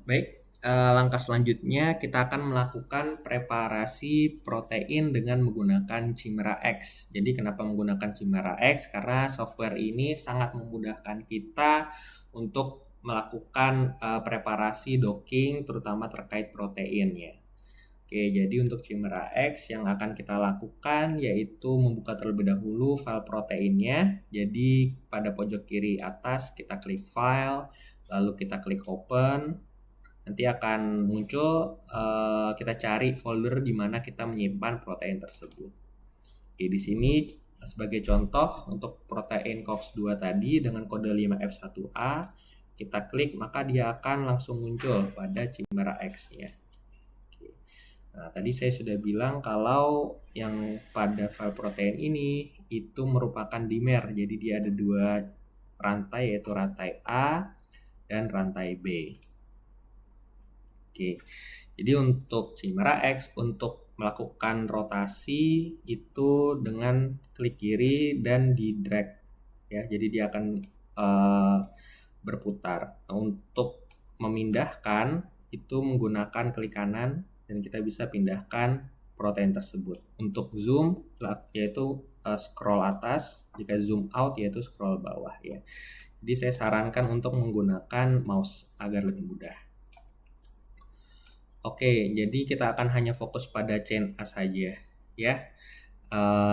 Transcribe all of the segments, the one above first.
Baik, langkah selanjutnya kita akan melakukan preparasi protein dengan menggunakan Chimera X. Jadi kenapa menggunakan Chimera X? Karena software ini sangat memudahkan kita untuk melakukan preparasi docking terutama terkait proteinnya. Oke, jadi untuk Chimera X yang akan kita lakukan yaitu membuka terlebih dahulu file proteinnya. Jadi pada pojok kiri atas kita klik file, lalu kita klik open. Nanti akan muncul kita cari folder di mana kita menyimpan protein tersebut. Oke, di sini sebagai contoh untuk protein COX-2 tadi dengan kode 5F1A, kita klik maka dia akan langsung muncul pada Chimera X-nya. Nah, tadi saya sudah bilang kalau yang pada file protein ini itu merupakan dimer. Jadi dia ada dua rantai yaitu rantai A dan rantai B. Oke. Jadi untuk Chimera X untuk melakukan rotasi itu dengan klik kiri dan di drag ya. Jadi dia akan berputar. Nah, untuk memindahkan itu menggunakan klik kanan dan kita bisa pindahkan protein tersebut. Untuk zoom yaitu scroll atas, jika zoom out yaitu scroll bawah ya. Jadi saya sarankan untuk menggunakan mouse agar lebih mudah. Oke, jadi kita akan hanya fokus pada chain A saja ya.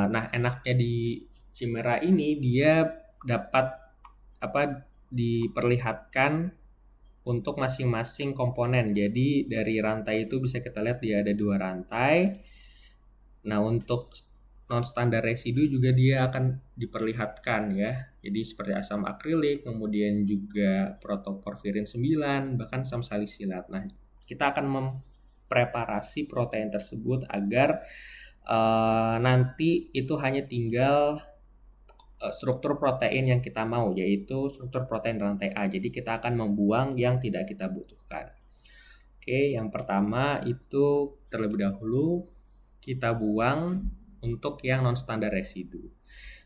Nah, enaknya di Chimera ini dia dapat diperlihatkan untuk masing-masing komponen. Jadi dari rantai itu bisa kita lihat dia ada dua rantai. Nah, untuk non standar residu juga dia akan diperlihatkan ya. Jadi seperti asam akrilik, kemudian juga protoporfirin 9, bahkan asam salisilat. Nah, kita akan mempreparasi protein tersebut agar nanti itu hanya tinggal struktur protein yang kita mau, yaitu struktur protein rantai A. Jadi kita akan membuang yang tidak kita butuhkan. Oke, yang pertama itu terlebih dahulu kita buang untuk yang non standar residu.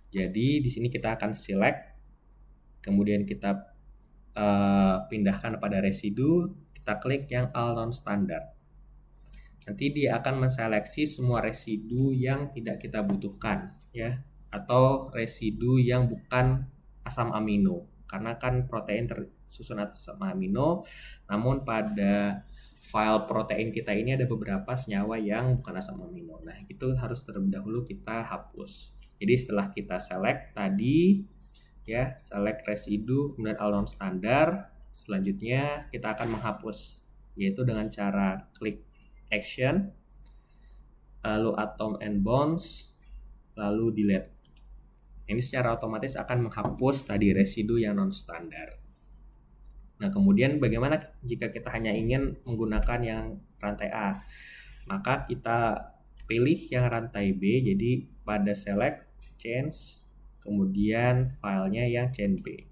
Jadi di sini kita akan select, kemudian kita pindahkan pada residu, kita klik yang all non standard. Nanti dia akan menseleksi semua residu yang tidak kita butuhkan ya, atau residu yang bukan asam amino. Karena kan protein tersusun atas asam amino, namun pada file protein kita ini ada beberapa senyawa yang bukan asam amino. Nah, itu harus terlebih dahulu kita hapus. Jadi setelah kita select tadi ya, select residu kemudian all non standard, selanjutnya kita akan menghapus yaitu dengan cara klik action, lalu atom and bonds, lalu delete. Ini secara otomatis akan menghapus tadi residu yang non standar. Nah, kemudian bagaimana jika kita hanya ingin menggunakan yang rantai A? Maka kita pilih yang rantai B, jadi pada select, change, kemudian filenya yang chain B.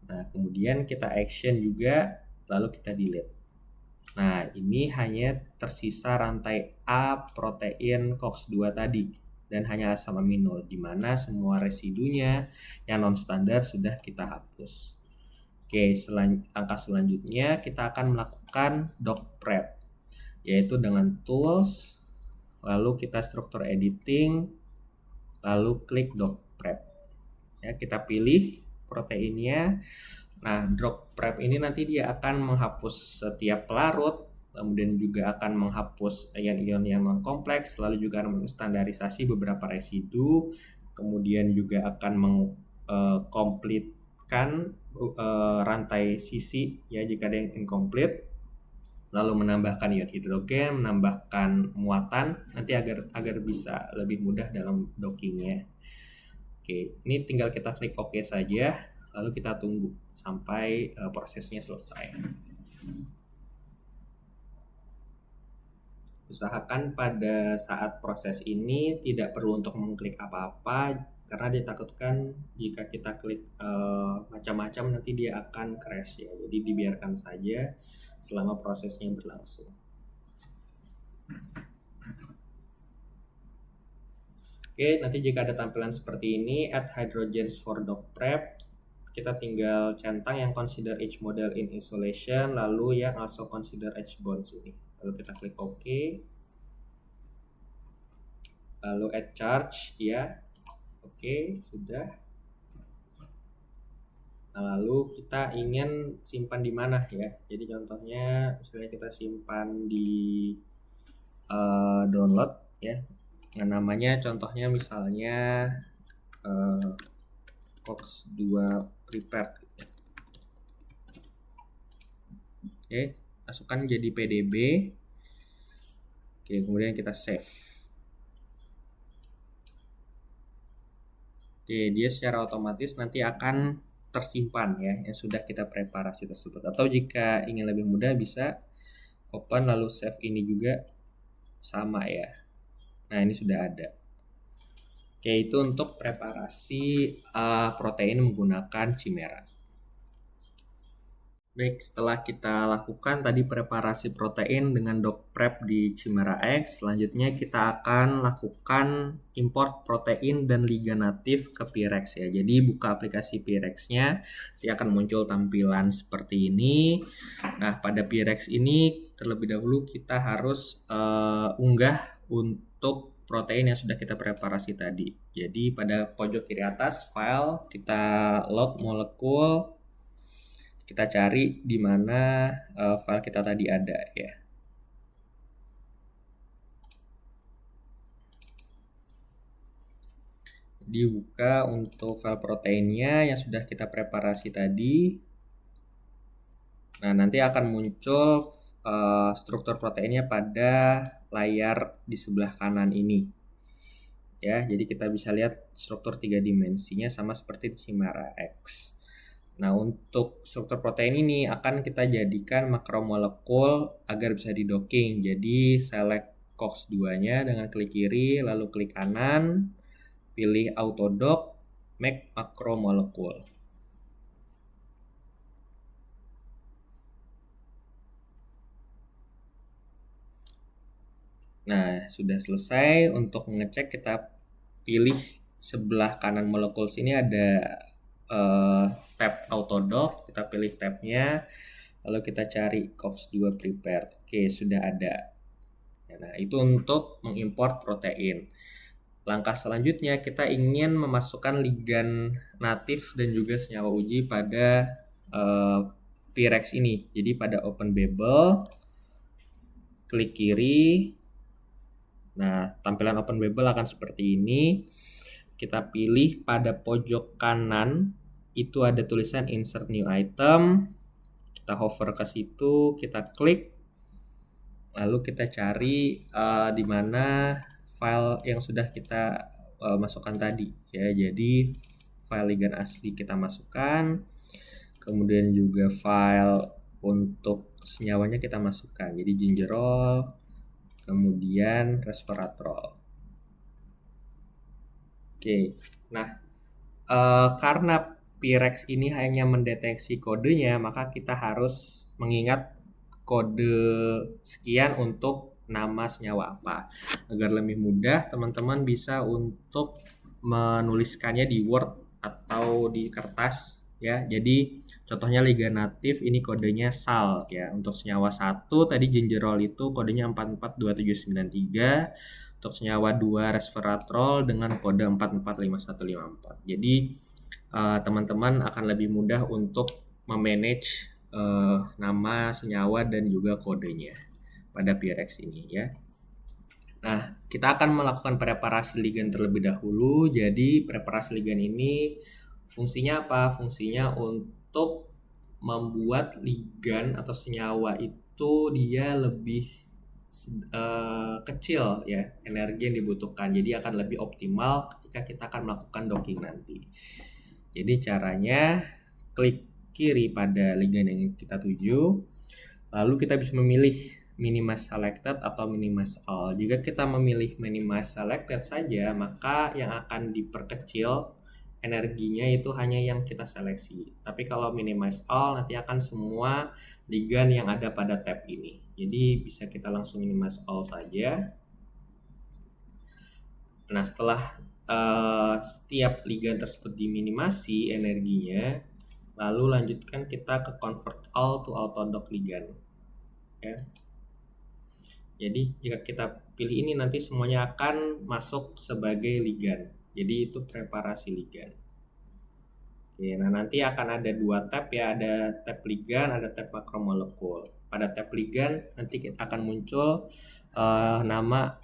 Nah, kemudian kita action juga, lalu kita delete. Nah, ini hanya tersisa rantai A protein COX-2 tadi dan hanya asam amino, di mana semua residunya yang non standar sudah kita hapus. Oke, langkah selanjutnya kita akan melakukan doc prep, yaitu dengan tools, lalu kita struktur editing, lalu klik doc prep. Ya, kita pilih proteinnya. Nah, doc prep ini nanti dia akan menghapus setiap pelarut, kemudian juga akan menghapus ion-ion yang non kompleks, lalu juga akan menstandarisasi beberapa residu, kemudian juga akan mengkomplitkan rantai sisi ya jika ada yang incomplete, lalu menambahkan ion hidrogen, menambahkan muatan nanti agar bisa lebih mudah dalam dockingnya. Oke, ini tinggal kita klik OK saja, lalu kita tunggu sampai prosesnya selesai. Usahakan pada saat proses ini tidak perlu untuk mengklik apa-apa, karena ditakutkan jika kita klik macam-macam nanti dia akan crash ya. Jadi dibiarkan saja selama prosesnya berlangsung. Oke, nanti jika ada tampilan seperti ini, add hydrogens for doc prep, kita tinggal centang yang consider each model in isolation, lalu yang also consider each bonds ini. Lalu kita klik OK. Lalu add charge, ya. Oke, sudah. Nah, lalu kita ingin simpan di mana ya? Jadi contohnya misalnya kita simpan di download ya. Nah, namanya contohnya misalnya Cox 2 prepared gitu ya. Oke, masukkan jadi PDB. Oke, kemudian kita save. Oke, dia secara otomatis nanti akan tersimpan ya yang sudah kita preparasi tersebut. Atau jika ingin lebih mudah bisa open lalu save ini juga sama ya. Nah, ini sudah ada. Oke, itu untuk preparasi protein menggunakan Chimera. Baik, setelah kita lakukan tadi preparasi protein dengan docprep di Chimera X, selanjutnya kita akan lakukan import protein dan ligan natif ke Pirex ya. Jadi buka aplikasi Pirex-nya, dia akan muncul tampilan seperti ini. Nah, pada Pirex ini terlebih dahulu kita harus unggah untuk protein yang sudah kita preparasi tadi. Jadi pada pojok kiri atas file kita load molekul. Kita cari di mana file kita tadi ada ya. Dibuka untuk file proteinnya yang sudah kita preparasi tadi. Nah, nanti akan muncul struktur proteinnya pada layar di sebelah kanan ini. Ya, jadi kita bisa lihat struktur 3 dimensinya sama seperti di Chimera X. Nah, untuk struktur protein ini akan kita jadikan makromolekul agar bisa didocking. Jadi, select COX-2-nya dengan klik kiri, lalu klik kanan, pilih autodock, make makromolekul. Nah, sudah selesai. Untuk mengecek kita pilih sebelah kanan molekul sini ada tab autodock, kita pilih tabnya, lalu kita cari COX-2 prepared. Oke, sudah ada. Nah, itu untuk mengimport protein. Langkah selanjutnya kita ingin memasukkan ligan natif dan juga senyawa uji pada Pirex ini. Jadi pada open Babel, klik kiri. Nah, tampilan open Babel akan seperti ini. Kita pilih pada pojok kanan itu ada tulisan insert new item. Kita hover ke situ, kita klik, lalu kita cari di mana file yang sudah kita masukkan tadi ya. Jadi file ligan asli kita masukkan, kemudian juga file untuk senyawanya kita masukkan. Jadi gingerol, kemudian resveratrol. Oke, nah karena Pirex ini hanya mendeteksi kodenya, maka kita harus mengingat kode sekian untuk nama senyawa apa. Agar lebih mudah, teman-teman bisa untuk menuliskannya di Word atau di kertas ya. Jadi contohnya ligan natif ini kodenya SAL ya. Untuk senyawa 1 tadi gingerol itu kodenya 442793. Untuk senyawa 2 resveratrol dengan kode 445154. Jadi teman-teman akan lebih mudah untuk memanage nama senyawa dan juga kodenya pada Pirex ini ya. Nah, kita akan melakukan preparasi ligan terlebih dahulu. Jadi preparasi ligan ini fungsinya apa? Fungsinya untuk membuat ligan atau senyawa itu dia lebih kecil ya energi yang dibutuhkan, jadi akan lebih optimal ketika kita akan melakukan docking nanti. Jadi caranya klik kiri pada ligan yang kita tuju, lalu kita bisa memilih minimize selected atau minimize all. Jika kita memilih minimize selected saja, maka yang akan diperkecil energinya itu hanya yang kita seleksi. Tapi kalau minimize all nanti akan semua ligan yang ada pada tab ini. Jadi bisa kita langsung minimize all saja. Nah, setelah setiap ligan tersebut diminimasi energinya, Lalu lanjutkan kita ke convert all to autodock ligand. Ya. Jadi jika kita pilih ini nanti semuanya akan masuk sebagai ligand. Jadi itu preparasi ligand. Oke, nah nanti akan ada dua tab ya, ada tab ligand, ada tab makromolekul. Pada tab ligand nanti akan muncul nama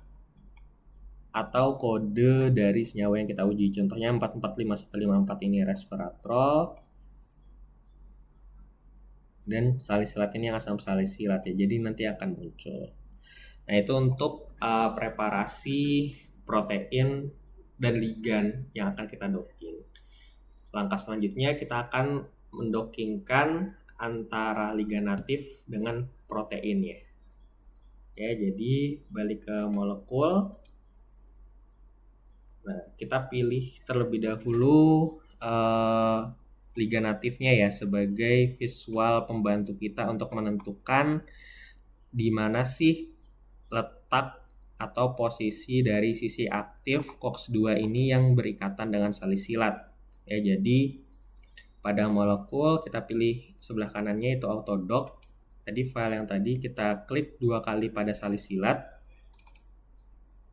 atau kode dari senyawa yang kita uji. Contohnya 445154 ini resveratrol. Dan salisilat ini yang asam salisilat ya. Jadi nanti akan muncul. Nah, itu untuk preparasi protein dan ligand yang akan kita docking. Langkah selanjutnya kita akan mendockingkan antara ligand natif dengan protein ya. Ya, jadi balik ke molekul. Nah, kita pilih terlebih dahulu ligand natifnya ya sebagai visual pembantu kita untuk menentukan di mana sih letak atau posisi dari sisi aktif COX-2 ini yang berikatan dengan salisilat. Ya, jadi pada molekul kita pilih sebelah kanannya itu autodock. Tadi file yang tadi kita klik 2 kali pada salisilat.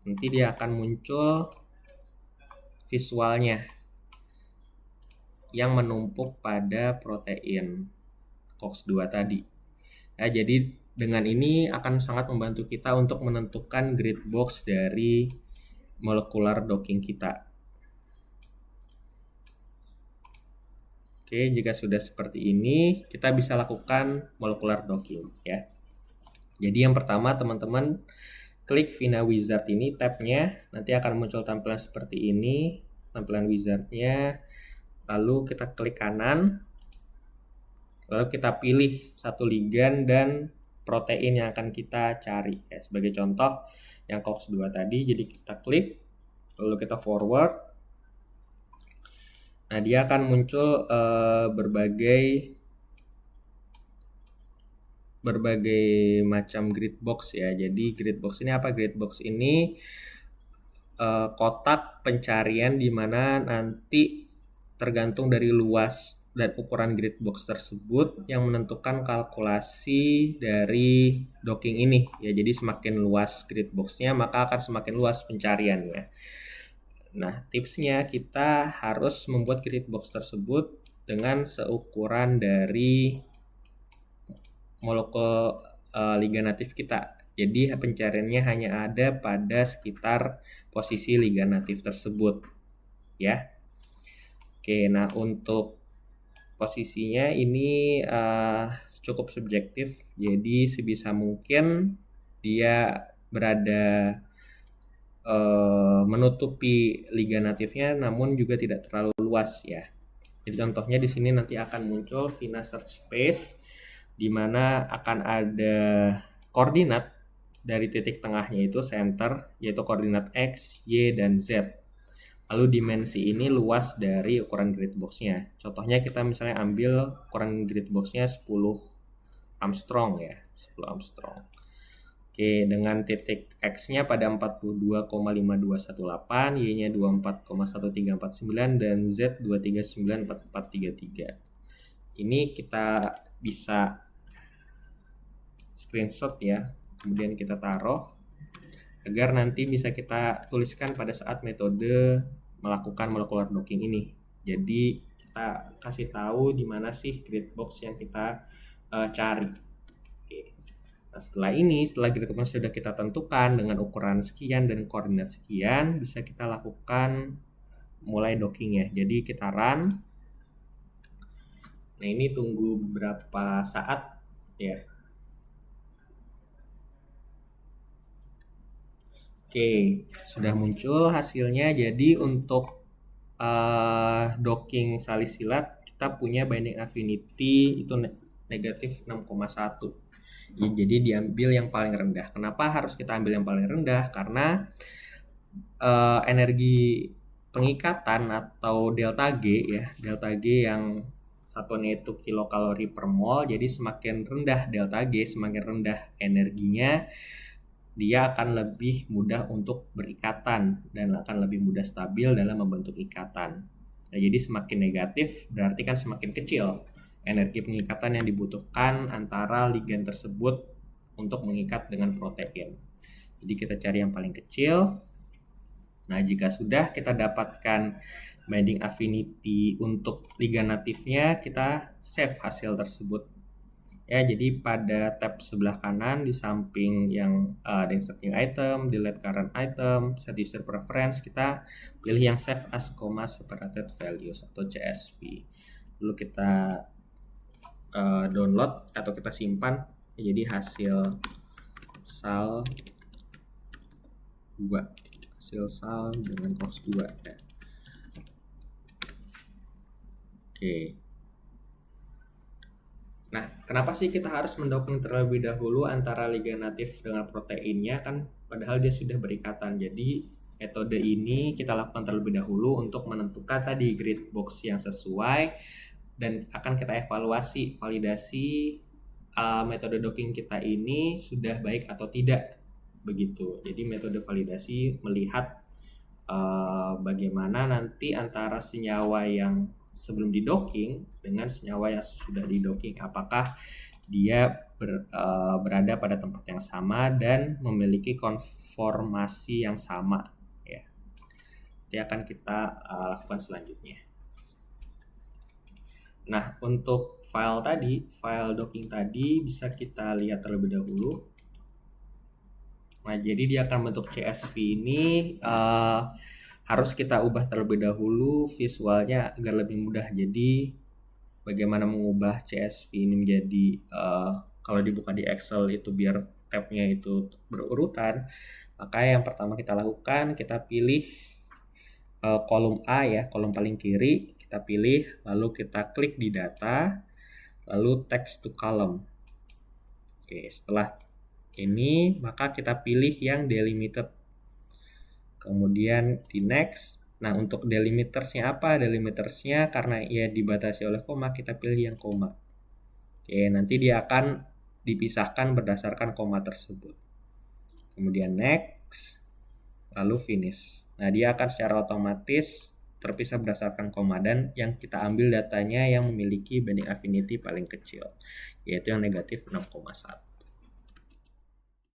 Nanti dia akan muncul visualnya yang menumpuk pada protein COX-2 tadi. Ya, jadi dengan ini akan sangat membantu kita untuk menentukan grid box dari molekular docking kita. Oke, jika sudah seperti ini, kita bisa lakukan molekular docking ya. Jadi yang pertama teman-teman klik Vina Wizard ini tabnya, nanti akan muncul tampilan seperti ini, tampilan wizardnya. Lalu kita klik kanan, lalu kita pilih satu ligand dan protein yang akan kita cari ya. Sebagai contoh yang COX-2 tadi, jadi kita klik lalu kita forward. Nah, dia akan muncul berbagai macam grid box ya. Jadi grid box ini apa? Grid box ini kotak pencarian di mana nanti tergantung dari luas dan ukuran grid box tersebut yang menentukan kalkulasi dari docking ini ya. Jadi semakin luas grid boxnya maka akan semakin luas pencariannya. Nah, tipsnya kita harus membuat grid box tersebut dengan seukuran dari molekul ligand natif kita. Jadi pencariannya hanya ada pada sekitar posisi ligand natif tersebut ya. Oke, nah untuk posisinya ini cukup subjektif, jadi sebisa mungkin dia berada menutupi ligand natifnya, namun juga tidak terlalu luas ya. Jadi contohnya di sini nanti akan muncul Vina Search Space, di mana akan ada koordinat dari titik tengahnya itu center, yaitu koordinat X, Y, dan Z. Lalu dimensi ini luas dari ukuran grid box-nya. Contohnya kita misalnya ambil ukuran grid box-nya 10 Armstrong ya, 10 Armstrong. Oke, dengan titik X-nya pada 42,5218, Y-nya 24,1349 dan Z 2394433. Ini kita bisa screenshot ya, kemudian kita taruh agar nanti bisa kita tuliskan pada saat metode melakukan molecular docking ini. Jadi kita kasih tahu di mana sih grid box yang kita cari. Oke. Nah, setelah grid box sudah kita tentukan dengan ukuran sekian dan koordinat sekian, bisa kita lakukan mulai dockingnya. Jadi kita run. Nah, ini tunggu beberapa saat ya. Oke, sudah muncul hasilnya. Jadi untuk docking salisilat kita punya binding affinity itu negatif 6,1. Ya, jadi diambil yang paling rendah. Kenapa harus kita ambil yang paling rendah? Karena energi pengikatan atau delta G ya, delta G yang satunya itu kilokalori per mol. Jadi semakin rendah delta G, semakin rendah energinya, dia akan lebih mudah untuk berikatan dan akan lebih mudah stabil dalam membentuk ikatan. Nah, jadi semakin negatif berarti kan semakin kecil energi pengikatan yang dibutuhkan antara ligan tersebut untuk mengikat dengan protein. Jadi kita cari yang paling kecil. Nah, jika sudah kita dapatkan binding affinity untuk ligan natifnya, kita save hasil tersebut. Ya, jadi pada tab sebelah kanan di samping yang ada inserting item, delete current item, set user preference, kita pilih yang save as separated values atau CSV. Lalu kita download atau kita simpan. Jadi hasil sal 2, hasil sal dengan cos 2 ya. Oke. Nah, kenapa sih kita harus mendocking terlebih dahulu antara ligan natif dengan proteinnya, kan padahal dia sudah berikatan. Jadi metode ini kita lakukan terlebih dahulu untuk menentukan tadi grid box yang sesuai, dan akan kita evaluasi validasi metode docking kita ini sudah baik atau tidak, begitu. Jadi metode validasi melihat bagaimana nanti antara senyawa yang sebelum di-docking dengan senyawa yang sudah di-docking, apakah dia berada pada tempat yang sama dan memiliki konformasi yang sama ya. Itu akan kita lakukan selanjutnya. Nah, untuk file docking tadi bisa kita lihat terlebih dahulu. Nah, jadi dia akan bentuk CSV ini harus kita ubah terlebih dahulu visualnya agar lebih mudah. Jadi bagaimana mengubah CSV ini menjadi kalau dibuka di Excel itu biar tabnya itu berurutan, maka yang pertama kita lakukan, kita pilih kolom A ya, kolom paling kiri, kita pilih, lalu kita klik di data, lalu text to column. Oke, setelah ini maka kita pilih yang delimited, kemudian di next. Nah, untuk delimitersnya apa? Delimitersnya karena ia dibatasi oleh koma, kita pilih yang koma. Oke, nanti dia akan dipisahkan berdasarkan koma tersebut. Kemudian next, lalu finish. Nah, dia akan secara otomatis terpisah berdasarkan koma, dan yang kita ambil datanya yang memiliki binding affinity paling kecil, yaitu yang negatif 6,1.